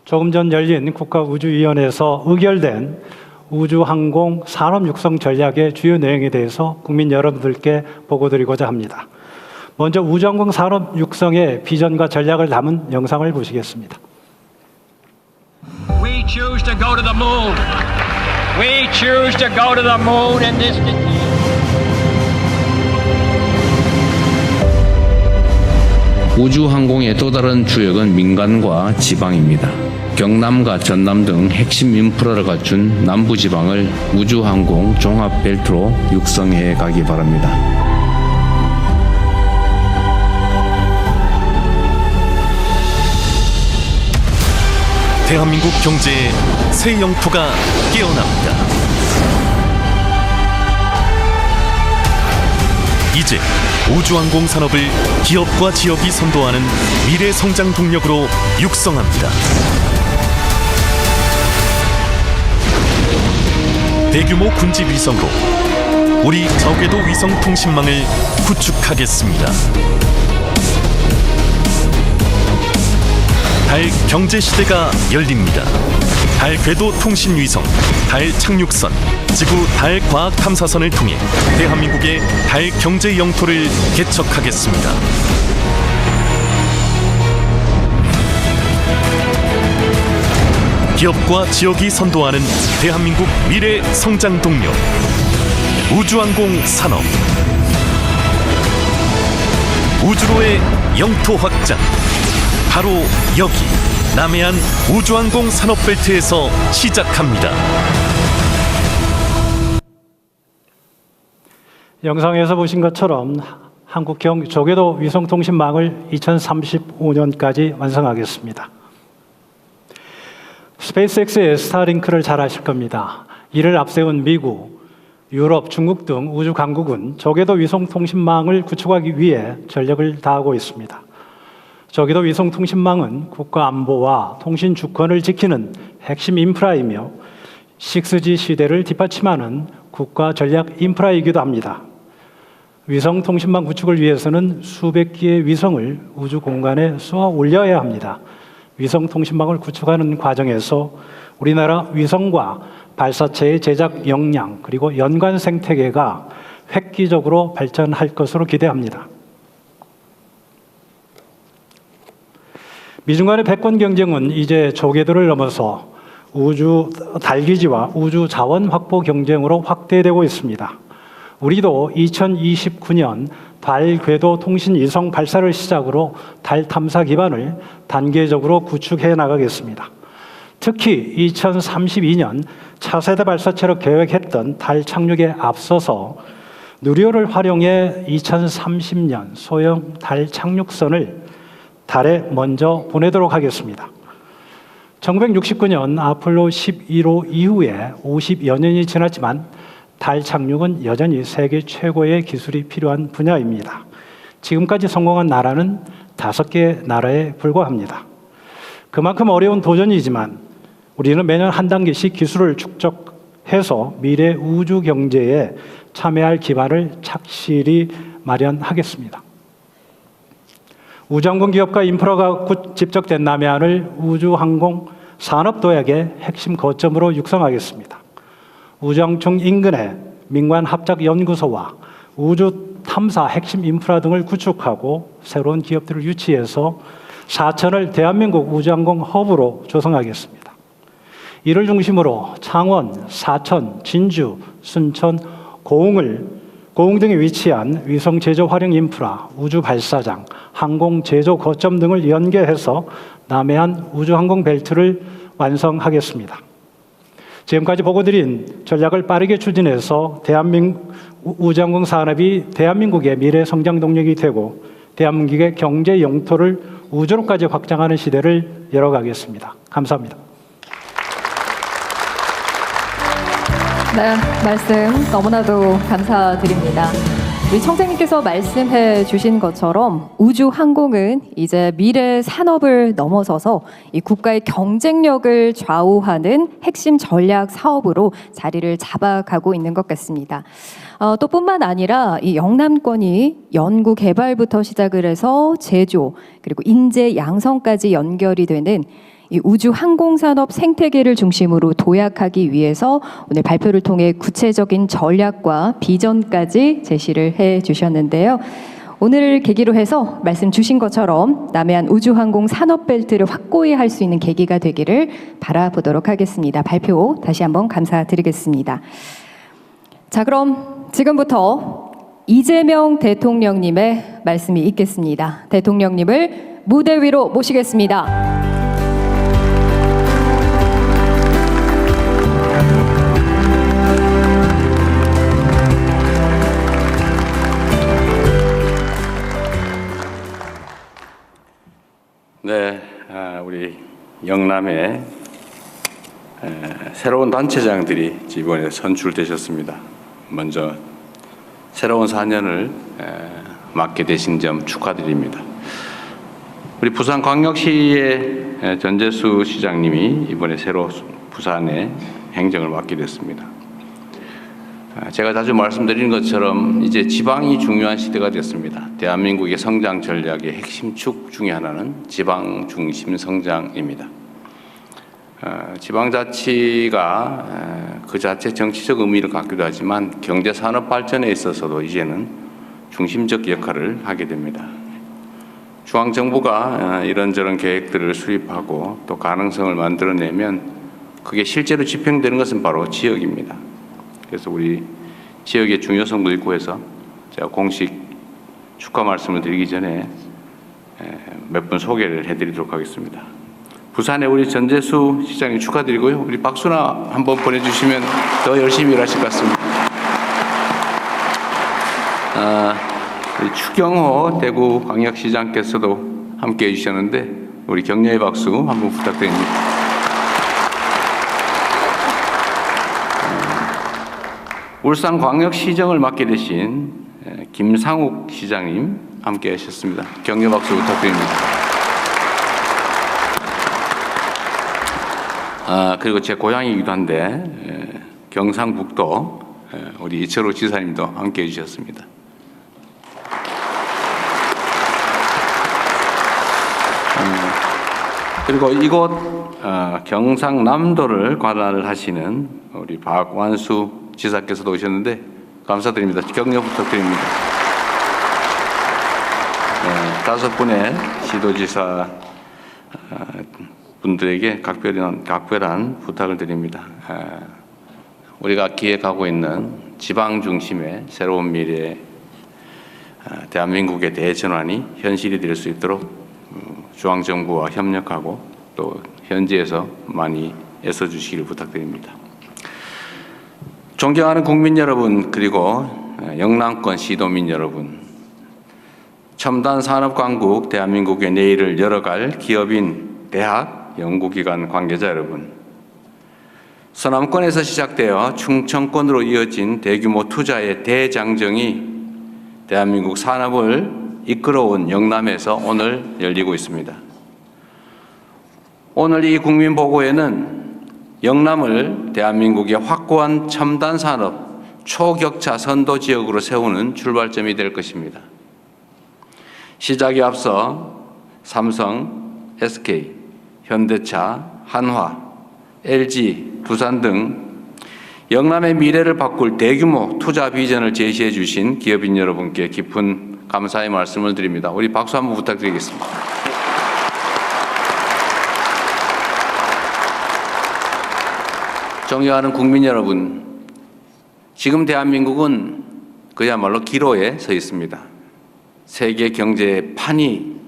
조금 전 열린 국가우주위원회에서 의결된 우주항공 산업육성 전략의 주요 내용에 대해서 국민 여러분들께 보고드리고자 합니다. 먼저 우주항공 산업 육성의 비전과 전략을 담은 영상을 보시겠습니다. We choose to go to the moon. We choose to go to the moon in this decade. 우주항공의 또 다른 주역은 민간과 지방입니다. 경남과 전남 등 핵심 인프라를 갖춘 남부지방을 우주항공 종합벨트로 육성해 가기 바랍니다. 대한민국 경제의 새 영토가 깨어납니다. 이제 우주항공 산업을 기업과 지역이 선도하는 미래 성장 동력으로 육성합니다. 대규모 군집 위성으로 우리 저궤도 위성 통신망을 구축하겠습니다. 달 경제 시대가 열립니다. 달 궤도 통신 위성, 달 착륙선, 지구 달 과학 탐사선을 통해 대한민국의 달 경제 영토를 개척하겠습니다. 기업과 지역이 선도하는 대한민국 미래 성장 동력, 우주항공 산업. 우주로의 영토 확장, 바로 여기 남해안 우주항공 산업벨트에서 시작합니다. 영상에서 보신 것처럼 한국형 저궤도 위성통신망을 2035년까지 완성하겠습니다. 스페이스X의 스타링크를 잘 아실 겁니다. 이를 앞세운 미국, 유럽, 중국 등 우주 강국은 저궤도 위성통신망을 구축하기 위해 전력을 다하고 있습니다. 저궤도 위성통신망은 국가 안보와 통신 주권을 지키는 핵심 인프라이며 6G 시대를 뒷받침하는 국가 전략 인프라이기도 합니다. 위성통신망 구축을 위해서는 수백 기의 위성을 우주 공간에 쏘아 올려야 합니다. 위성통신망을 구축하는 과정에서 우리나라 위성과 발사체의 제작 역량 그리고 연관 생태계가 획기적으로 발전할 것으로 기대합니다. 미중 간의 패권 경쟁은 이제 저궤도를 넘어서 우주 달기지와 우주 자원 확보 경쟁으로 확대되고 있습니다. 우리도 2029년 달 궤도 통신 위성 발사를 시작으로 달 탐사 기반을 단계적으로 구축해 나가겠습니다. 특히 2032년 차세대 발사체로 계획했던 달 착륙에 앞서서 누리호를 활용해 2030년 소형 달 착륙선을 달에 먼저 보내도록 하겠습니다. 1969년 아폴로 11호 이후에 50여 년이 지났지만 달 착륙은 여전히 세계 최고의 기술이 필요한 분야입니다. 지금까지 성공한 나라는 5개 나라에 불과합니다. 그만큼 어려운 도전이지만 우리는 매년 한 단계씩 기술을 축적해서 미래 우주 경제에 참여할 기반을 착실히 마련하겠습니다. 우주항공 기업과 인프라가 집적된 남해안을 우주항공 산업도약의 핵심 거점으로 육성하겠습니다. 우주항청 인근에 민관합작연구소와 우주 탐사 핵심 인프라 등을 구축하고 새로운 기업들을 유치해서 사천을 대한민국 우주항공 허브로 조성하겠습니다. 이를 중심으로 창원, 사천, 진주, 순천, 고흥 등에 위치한 위성 제조 활용 인프라, 우주 발사장, 항공 제조 거점 등을 연계해서 남해안 우주항공 벨트를 완성하겠습니다. 지금까지 보고드린 전략을 빠르게 추진해서 대한민국 우주항공 산업이 대한민국의 미래 성장 동력이 되고 대한민국의 경제 영토를 우주로까지 확장하는 시대를 열어가겠습니다. 감사합니다. 네, 말씀 너무나도 감사드립니다. 우리 청장님께서 말씀해 주신 것처럼 우주 항공은 이제 미래 산업을 넘어서서 이 국가의 경쟁력을 좌우하는 핵심 전략 사업으로 자리를 잡아가고 있는 것 같습니다. 또 뿐만 아니라 이 영남권이 연구 개발부터 시작을 해서 제조 그리고 인재 양성까지 연결이 되는 이 우주 항공산업 생태계를 중심으로 도약하기 위해서 오늘 발표를 통해 구체적인 전략과 비전까지 제시를 해 주셨는데요. 오늘을 계기로 해서 말씀 주신 것처럼 남해안 우주항공 산업벨트를 확고히 할 수 있는 계기가 되기를 바라보도록 하겠습니다. 발표 다시 한번 감사드리겠습니다. 자, 그럼 지금부터 이재명 대통령님의 말씀이 있겠습니다. 대통령님을 무대 위로 모시겠습니다. 네, 우리 영남에 새로운 단체장들이 이번에 선출되셨습니다. 먼저 새로운 4년을 맡게 되신 점 축하드립니다. 우리 부산광역시의 전재수 시장님이 이번에 새로 부산의 행정을 맡게 됐습니다. 제가 자주 말씀드린 것처럼 이제 지방이 중요한 시대가 됐습니다. 대한민국의 성장 전략의 핵심 축 중에 하나는 지방 중심 성장입니다. 지방자치가 그 자체 정치적 의미를 갖기도 하지만 경제산업 발전에 있어서도 이제는 중심적 역할을 하게 됩니다. 중앙정부가 이런저런 계획들을 수립하고 또 가능성을 만들어내면 그게 실제로 집행되는 것은 바로 지역입니다. 그래서 우리 지역의 중요성도 있고 해서 제가 공식 축하 말씀을 드리기 전에 몇 분 소개를 해드리도록 하겠습니다. 부산의 우리 전재수 시장님 축하드리고요. 우리 박수나 한번 보내주시면 더 열심히 일하실 것 같습니다. 우리 추경호 대구광역시장께서도 함께 해주셨는데 우리 격려의 박수 한번 부탁드립니다. 울산광역시정을 맡게 되신 김상욱 시장님 함께 하셨습니다. 격려 박수 부탁드립니다. 그리고 제 고향이기도 한데 경상북도 우리 이철호 지사님도 함께 해주셨습니다. 그리고 이곳 경상남도를 관할을 하시는 우리 박완수 지사께서도 오셨는데 감사드립니다. 격려 부탁드립니다. 5분의 시도지사 분들에게 각별한 부탁을 드립니다. 우리가 기획하고 있는 지방 중심의 새로운 미래 대한민국의 대전환이 현실이 될 수 있도록 중앙정부와 협력하고 또 현지에서 많이 애써주시기를 부탁드립니다. 존경하는 국민 여러분, 그리고 영남권 시도민 여러분, 첨단 산업 강국 대한민국의 내일을 열어갈 기업인, 대학, 연구기관 관계자 여러분, 서남권에서 시작되어 충청권으로 이어진 대규모 투자의 대장정이 대한민국 산업을 이끌어온 영남에서 오늘 열리고 있습니다. 오늘 이 국민보고에는 영남을 대한민국의 확고한 첨단 산업 초격차 선도 지역으로 세우는 출발점이 될 것입니다. 시작에 앞서 삼성, SK, 현대차, 한화, LG, 두산 등 영남의 미래를 바꿀 대규모 투자 비전을 제시해 주신 기업인 여러분께 깊은 감사의 말씀을 드립니다. 우리 박수 한번 부탁드리겠습니다. 존경하는 국민 여러분, 지금 대한민국은 그야말로 기로에 서 있습니다. 세계 경제의 판이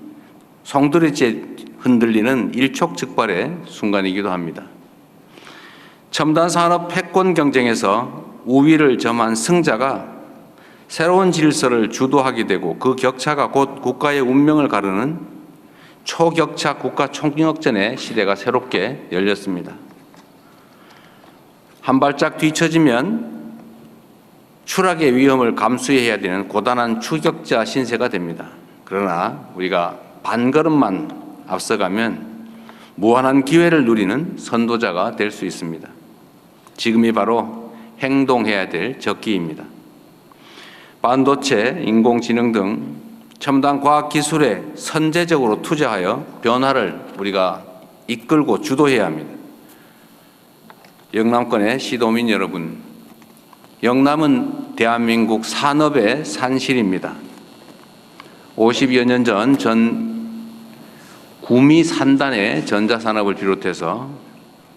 송두리째 흔들리는 일촉즉발의 순간이기도 합니다. 첨단 산업 패권 경쟁에서 우위를 점한 승자가 새로운 질서를 주도하게 되고 그 격차가 곧 국가의 운명을 가르는 초격차 국가 총력전의 시대가 새롭게 열렸습니다. 한 발짝 뒤처지면 추락의 위험을 감수해야 되는 고단한 추격자 신세가 됩니다. 그러나 우리가 반걸음만 앞서가면 무한한 기회를 누리는 선도자가 될 수 있습니다. 지금이 바로 행동해야 될 적기입니다. 반도체, 인공지능 등 첨단 과학기술에 선제적으로 투자하여 변화를 우리가 이끌고 주도해야 합니다. 영남권의 시도민 여러분, 영남은 대한민국 산업의 산실입니다. 50여 년 전 구미 산단의 전자산업을 비롯해서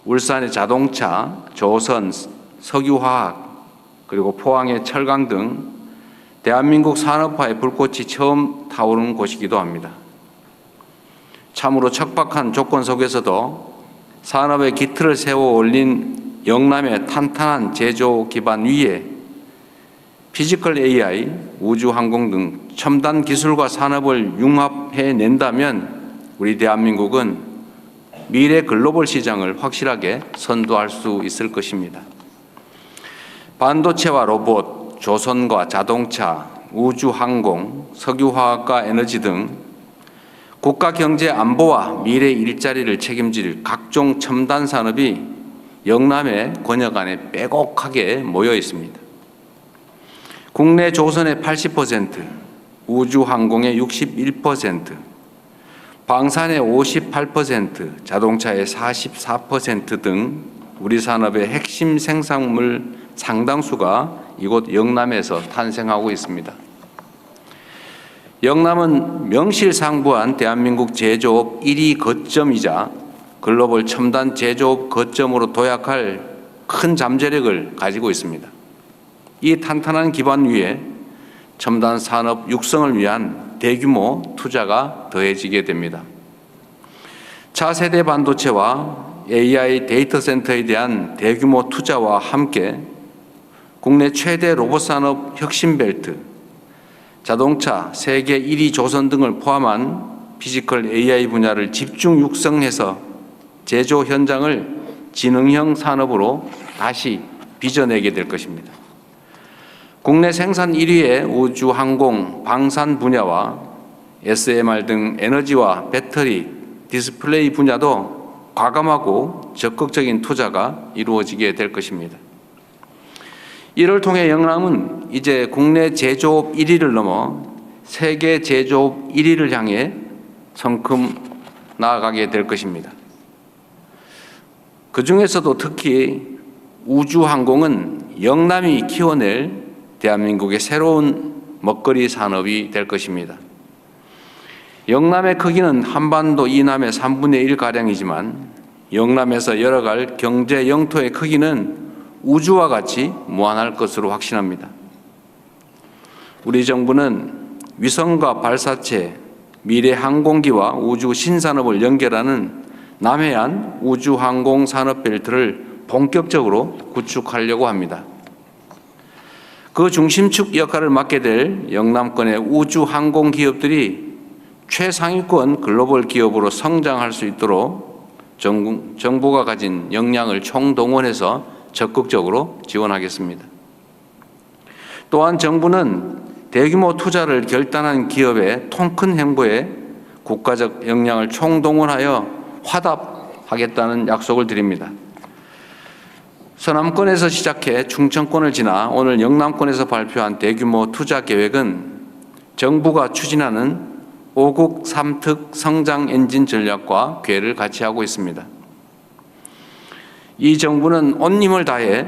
울산의 자동차, 조선, 석유화학, 그리고 포항의 철강 등 대한민국 산업화의 불꽃이 처음 타오른 곳이기도 합니다. 참으로 척박한 조건 속에서도 산업의 기틀을 세워 올린 영남의 탄탄한 제조 기반 위에 피지컬 AI, 우주항공 등 첨단 기술과 산업을 융합해낸다면 우리 대한민국은 미래 글로벌 시장을 확실하게 선도할 수 있을 것입니다. 반도체와 로봇, 조선과 자동차, 우주항공, 석유화학과 에너지 등 국가 경제 안보와 미래 일자리를 책임질 각종 첨단 산업이 영남의 권역 안에 빼곡하게 모여 있습니다. 국내 조선의 80%, 우주항공의 61%, 방산의 58%, 자동차의 44% 등 우리 산업의 핵심 생산물 상당수가 이곳 영남에서 탄생하고 있습니다. 영남은 명실상부한 대한민국 제조업 1위 거점이자 글로벌 첨단 제조업 거점으로 도약할 큰 잠재력을 가지고 있습니다. 이 탄탄한 기반 위에 첨단 산업 육성을 위한 대규모 투자가 더해지게 됩니다. 차세대 반도체와 AI 데이터 센터에 대한 대규모 투자와 함께 국내 최대 로봇 산업 혁신 벨트, 자동차 세계 1위 조선 등을 포함한 피지컬 AI 분야를 집중 육성해서 제조 현장을 지능형 산업으로 다시 빚어내게 될 것입니다. 국내 생산 1위의 우주, 항공, 방산 분야와 SMR 등 에너지와 배터리, 디스플레이 분야도 과감하고 적극적인 투자가 이루어지게 될 것입니다. 이를 통해 영남은 이제 국내 제조업 1위를 넘어 세계 제조업 1위를 향해 성큼 나아가게 될 것입니다. 그 중에서도 특히 우주항공은 영남이 키워낼 대한민국의 새로운 먹거리 산업이 될 것입니다. 영남의 크기는 한반도 이남의 3분의 1가량이지만 영남에서 열어갈 경제 영토의 크기는 우주와 같이 무한할 것으로 확신합니다. 우리 정부는 위성과 발사체, 미래 항공기와 우주 신산업을 연결하는 남해안 우주항공 산업벨트를 본격적으로 구축하려고 합니다. 그 중심축 역할을 맡게 될 영남권의 우주항공 기업들이 최상위권 글로벌 기업으로 성장할 수 있도록 정부가 가진 역량을 총동원해서 적극적으로 지원하겠습니다. 또한 정부는 대규모 투자를 결단한 기업의 통큰 행보에 국가적 역량을 총동원하여 화답하겠다는 약속을 드립니다. 서남권에서 시작해 충청권을 지나 오늘 영남권에서 발표한 대규모 투자 계획은 정부가 추진하는 5국 3특 성장 엔진 전략과 궤를 같이 하고 있습니다. 이 정부는 온 힘을 다해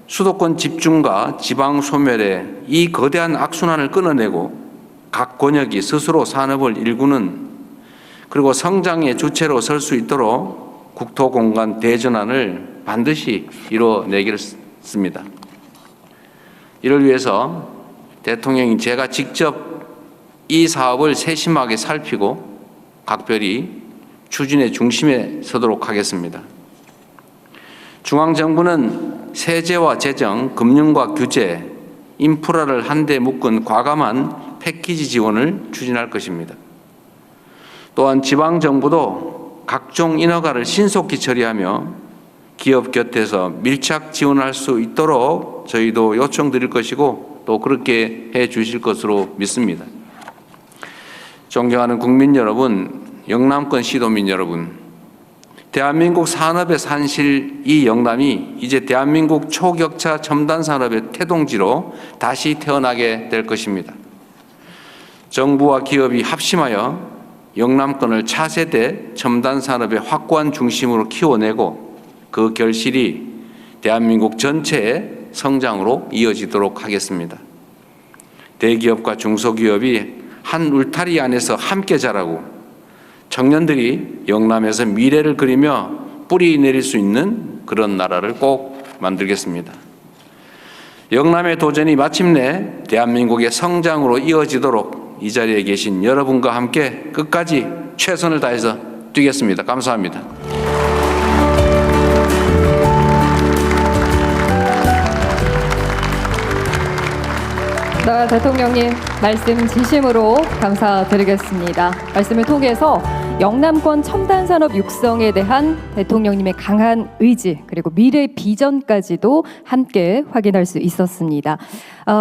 수도권 집중과 지방 소멸의 이 거대한 악순환을 끊어내고 각 권역이 스스로 산업을 일구는 그리고 성장의 주체로 설 수 있도록 국토공간 대전환을 반드시 이뤄내겠습니다. 이를 위해서 대통령이 제가 직접 이 사업을 세심하게 살피고 각별히 추진의 중심에 서도록 하겠습니다. 중앙정부는 세제와 재정, 금융과 규제, 인프라를 한데 묶은 과감한 패키지 지원을 추진할 것입니다. 또한 지방정부도 각종 인허가를 신속히 처리하며 기업 곁에서 밀착 지원할 수 있도록 저희도 요청드릴 것이고 또 그렇게 해 주실 것으로 믿습니다. 존경하는 국민 여러분, 영남권 시도민 여러분, 대한민국 산업의 산실 이 영남이 이제 대한민국 초격차 첨단 산업의 태동지로 다시 태어나게 될 것입니다. 정부와 기업이 합심하여 영남권을 차세대 첨단 산업의 확고한 중심으로 키워내고 그 결실이 대한민국 전체의 성장으로 이어지도록 하겠습니다. 대기업과 중소기업이 한 울타리 안에서 함께 자라고 청년들이 영남에서 미래를 그리며 뿌리 내릴 수 있는 그런 나라를 꼭 만들겠습니다. 영남의 도전이 마침내 대한민국의 성장으로 이어지도록 이 자리에 계신 여러분과 함께 끝까지 최선을 다해서 뛰겠습니다. 감사합니다. 네, 대통령님 말씀 진심으로 감사드리겠습니다. 말씀을 통해서 영남권 첨단산업 육성에 대한 대통령님의 강한 의지 그리고 미래 비전까지도 함께 확인할 수 있었습니다.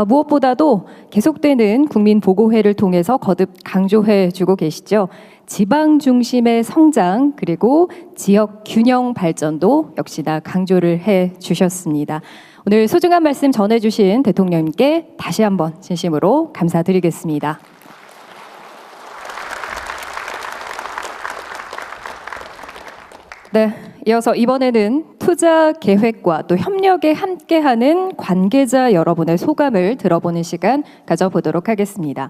무엇보다도 계속되는 국민보고회를 통해서 거듭 강조해주고 계시죠. 지방 중심의 성장 그리고 지역 균형 발전도 역시나 강조를 해주셨습니다. 오늘 소중한 말씀 전해주신 대통령님께 다시 한번 진심으로 감사드리겠습니다. 네, 이어서 이번에는 투자 계획과 또 협력에 함께하는 관계자 여러분의 소감을 들어보는 시간 가져보도록 하겠습니다.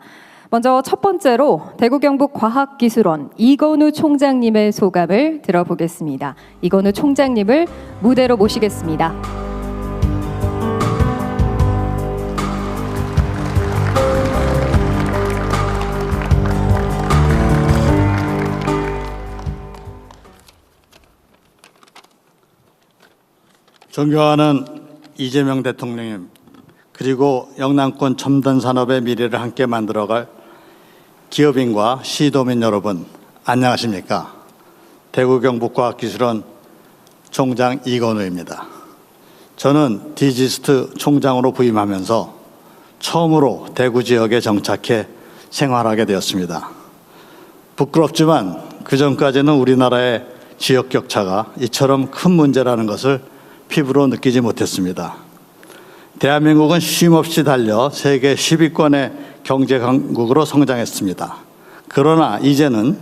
먼저 첫 번째로 대구경북과학기술원 이건우 총장님의 소감을 들어보겠습니다. 이건우 총장님을 무대로 모시겠습니다. 존경하는 이재명 대통령님, 그리고 영남권 첨단 산업의 미래를 함께 만들어갈 기업인과 시도민 여러분, 안녕하십니까? 대구경북과학기술원 총장 이건우입니다. 저는 디지스트 총장으로 부임하면서 처음으로 대구 지역에 정착해 생활하게 되었습니다. 부끄럽지만 그전까지는 우리나라의 지역 격차가 이처럼 큰 문제라는 것을 피부로 느끼지 못했습니다. 대한민국은 쉼없이 달려 세계 10위권의 경제 강국으로 성장했습니다. 그러나 이제는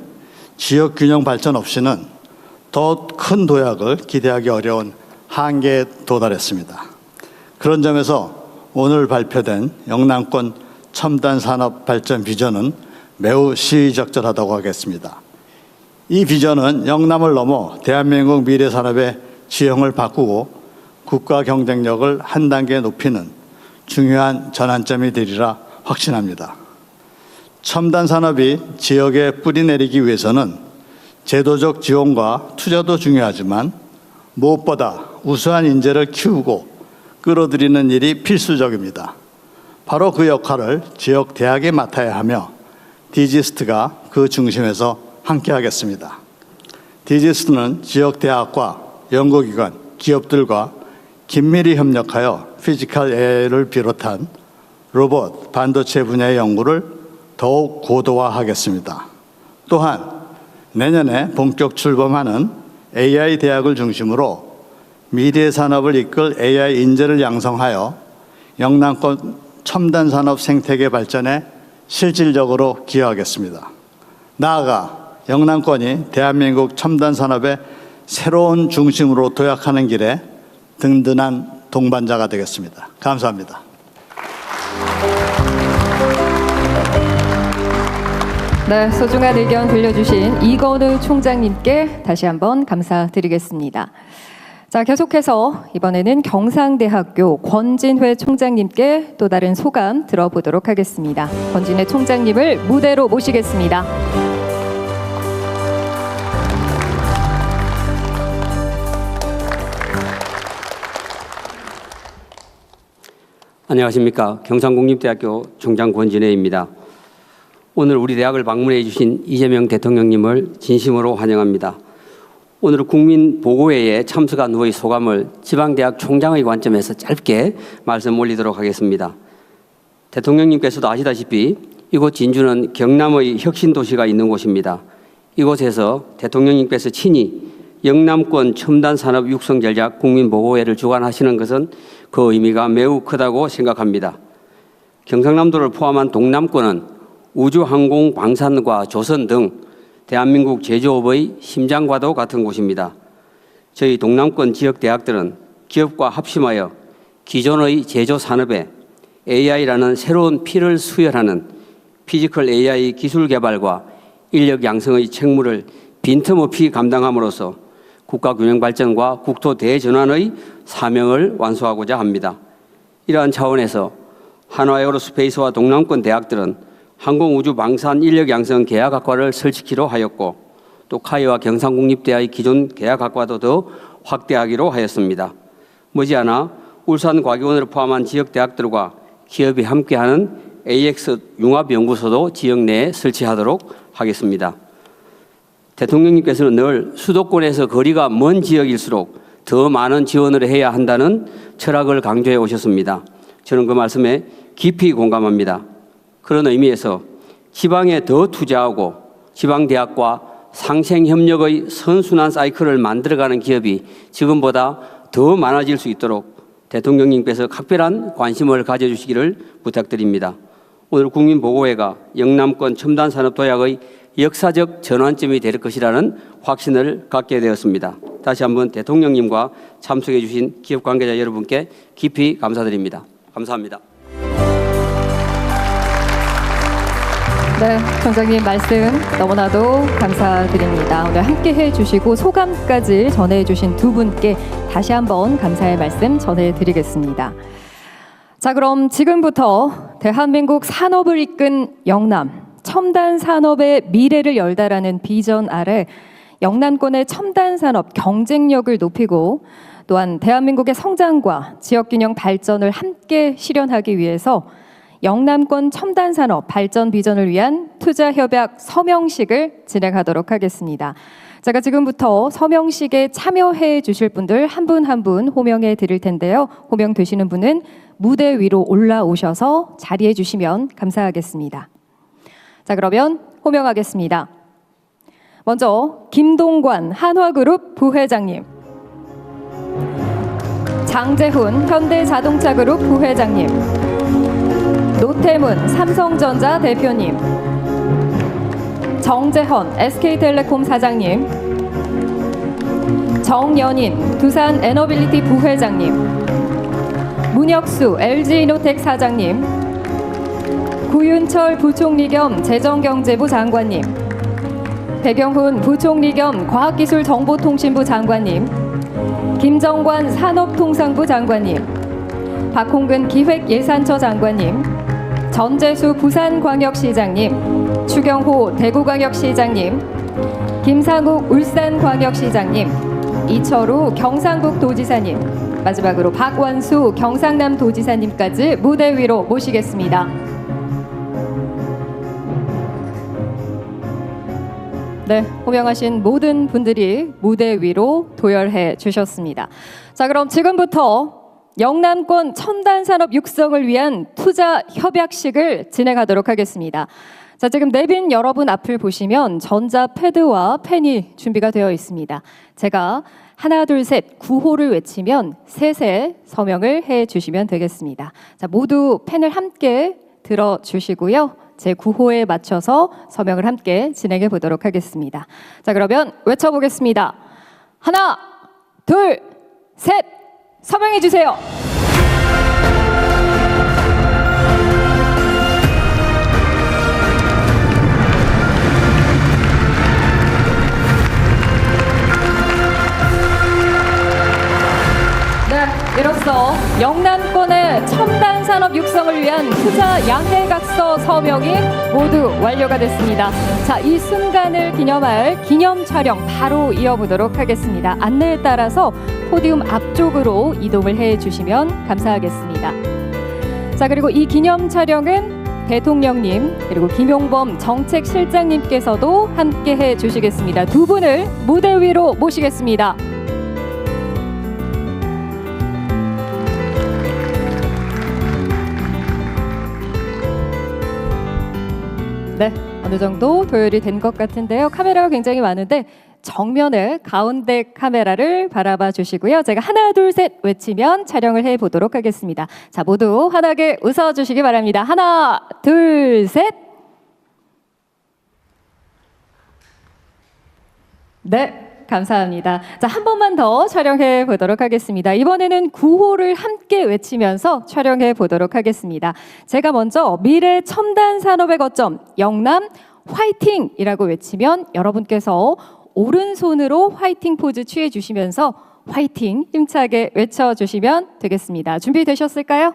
지역 균형 발전 없이는 더 큰 도약을 기대하기 어려운 한계에 도달했습니다. 그런 점에서 오늘 발표된 영남권 첨단 산업 발전 비전은 매우 시의적절하다고 하겠습니다. 이 비전은 영남을 넘어 대한민국 미래 산업의 지형을 바꾸고 국가 경쟁력을 한 단계 높이는 중요한 전환점이 되리라 확신합니다. 첨단 산업이 지역에 뿌리내리기 위해서는 제도적 지원과 투자도 중요하지만 무엇보다 우수한 인재를 키우고 끌어들이는 일이 필수적입니다. 바로 그 역할을 지역 대학이 맡아야 하며 디지스트가 그 중심에서 함께하겠습니다. 디지스트는 지역 대학과 연구기관, 기업들과 긴밀히 협력하여 피지컬 AI를 비롯한 로봇, 반도체 분야의 연구를 더욱 고도화하겠습니다. 또한 내년에 본격 출범하는 AI 대학을 중심으로 미래 산업을 이끌 AI 인재를 양성하여 영남권 첨단 산업 생태계 발전에 실질적으로 기여하겠습니다. 나아가 영남권이 대한민국 첨단 산업의 새로운 중심으로 도약하는 길에 든든한 동반자가 되겠습니다. 감사합니다. 네, 소중한 의견 들려주신 이건우 총장님께 다시 한번 감사드리겠습니다. 자, 계속해서 이번에는 경상대학교 권진회 총장님께 또 다른 소감 들어보도록 하겠습니다. 권진회 총장님을 무대로 모시겠습니다. 안녕하십니까. 경상국립대학교 총장 권진회입니다. 오늘 우리 대학을 방문해 주신 이재명 대통령님을 진심으로 환영합니다. 오늘 국민보고회에 참석한 후의 소감을 지방대학 총장의 관점에서 짧게 말씀 올리도록 하겠습니다. 대통령님께서도 아시다시피 이곳 진주는 경남의 혁신도시가 있는 곳입니다. 이곳에서 대통령님께서 친히 영남권 첨단산업 육성 전략 국민보고회를 주관하시는 것은 그 의미가 매우 크다고 생각합니다. 경상남도를 포함한 동남권은 우주, 항공, 방산과 조선 등 대한민국 제조업의 심장과도 같은 곳입니다. 저희 동남권 지역 대학들은 기업과 합심하여 기존의 제조 산업에 AI라는 새로운 피를 수혈하는 피지컬 AI 기술 개발과 인력 양성의 책무를 빈틈없이 감당함으로써 국가 균형 발전과 국토 대전환의 사명을 완수하고자 합니다. 이러한 차원에서 한화에어로스페이스와 동남권 대학들은 항공우주방산 인력양성 계약학과를 설치키로 하였고 또 카이와 경상국립대의 기존 계약학과도 더 확대하기로 하였습니다. 머지않아 울산과기원을 포함한 지역대학들과 기업이 함께하는 AX 융합연구소도 지역 내에 설치하도록 하겠습니다. 대통령님께서는 늘 수도권에서 거리가 먼 지역일수록 더 많은 지원을 해야 한다는 철학을 강조해 오셨습니다. 저는 그 말씀에 깊이 공감합니다. 그런 의미에서 지방에 더 투자하고 지방대학과 상생협력의 선순환 사이클을 만들어가는 기업이 지금보다 더 많아질 수 있도록 대통령님께서 각별한 관심을 가져주시기를 부탁드립니다. 오늘 국민보고회가 영남권 첨단산업 도약의 역사적 전환점이 될 것이라는 확신을 갖게 되었습니다. 다시 한번 대통령님과 참석해 주신 기업 관계자 여러분께 깊이 감사드립니다. 감사합니다. 네, 총장님 말씀 너무나도 감사드립니다. 오늘 함께 해주시고 소감까지 전해주신 두 분께 다시 한번 감사의 말씀 전해드리겠습니다. 자, 그럼 지금부터 대한민국 산업을 이끈 영남, 첨단 산업의 미래를 열다라는 비전 아래 영남권의 첨단 산업 경쟁력을 높이고 또한 대한민국의 성장과 지역균형 발전을 함께 실현하기 위해서 영남권 첨단산업 발전 비전을 위한 투자협약 서명식을 진행하도록 하겠습니다. 제가 지금부터 서명식에 참여해 주실 분들 한 분 한 분 호명해 드릴 텐데요. 호명되시는 분은 무대 위로 올라오셔서 자리해 주시면 감사하겠습니다. 자, 그러면 호명하겠습니다. 먼저 김동관 한화그룹 부회장님, 장재훈 현대자동차그룹 부회장님, 노태문 삼성전자 대표님, 정재헌 SK텔레콤 사장님, 정연인 두산 에너빌리티 부회장님, 문혁수 LG이노텍 사장님, 구윤철 부총리 겸 재정경제부 장관님, 배경훈 부총리 겸 과학기술정보통신부 장관님, 김정관 산업통상부 장관님, 박홍근 기획예산처 장관님, 전재수 부산광역시장님, 추경호 대구광역시장님, 김상욱 울산광역시장님, 이철우 경상북도지사님, 마지막으로 박완수 경상남도지사님까지 무대 위로 모시겠습니다. 네, 호명하신 모든 분들이 무대 위로 도열해 주셨습니다. 자, 그럼 지금부터 영남권 첨단산업 육성을 위한 투자 협약식을 진행하도록 하겠습니다. 자, 지금 내빈 여러분 앞을 보시면 전자 패드와 펜이 준비가 되어 있습니다. 제가 하나, 둘, 셋, 구호를 외치면 셋에 서명을 해 주시면 되겠습니다. 자, 모두 펜을 함께 들어주시고요. 제 구호에 맞춰서 서명을 함께 진행해 보도록 하겠습니다. 자, 그러면 외쳐보겠습니다. 하나, 둘, 셋, 서명해 주세요. 네, 이로써 영남권의 첨단 산업 육성을 위한 투자 양해각서 서명이 모두 완료가 됐습니다. 자, 이 순간을 기념할 기념 촬영 바로 이어보도록 하겠습니다. 안내에 따라서 포디움 앞쪽으로 이동을 해 주시면 감사하겠습니다. 자, 그리고 이 기념 촬영은 대통령님 그리고 김용범 정책실장님께서도 함께해 주시겠습니다. 두 분을 무대 위로 모시겠습니다. 네, 어느 정도 도열이 된 것 같은데요. 카메라가 굉장히 많은데 정면을 가운데 카메라를 바라봐 주시고요. 제가 하나 둘 셋 외치면 촬영을 해 보도록 하겠습니다. 자, 모두 환하게 웃어 주시기 바랍니다. 하나 둘 셋. 네. 감사합니다. 자, 한 번만 더 촬영해 보도록 하겠습니다. 이번에는 구호를 함께 외치면서 촬영해 보도록 하겠습니다. 제가 먼저 미래 첨단 산업의 거점 영남 화이팅이라고 외치면 여러분께서 오른손으로 화이팅 포즈 취해 주시면서 화이팅 힘차게 외쳐 주시면 되겠습니다. 준비되셨을까요?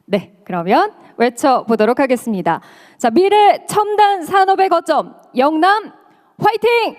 네, 그러면 외쳐 보도록 하겠습니다. 자, 미래 첨단 산업의 거점 영남 화이팅!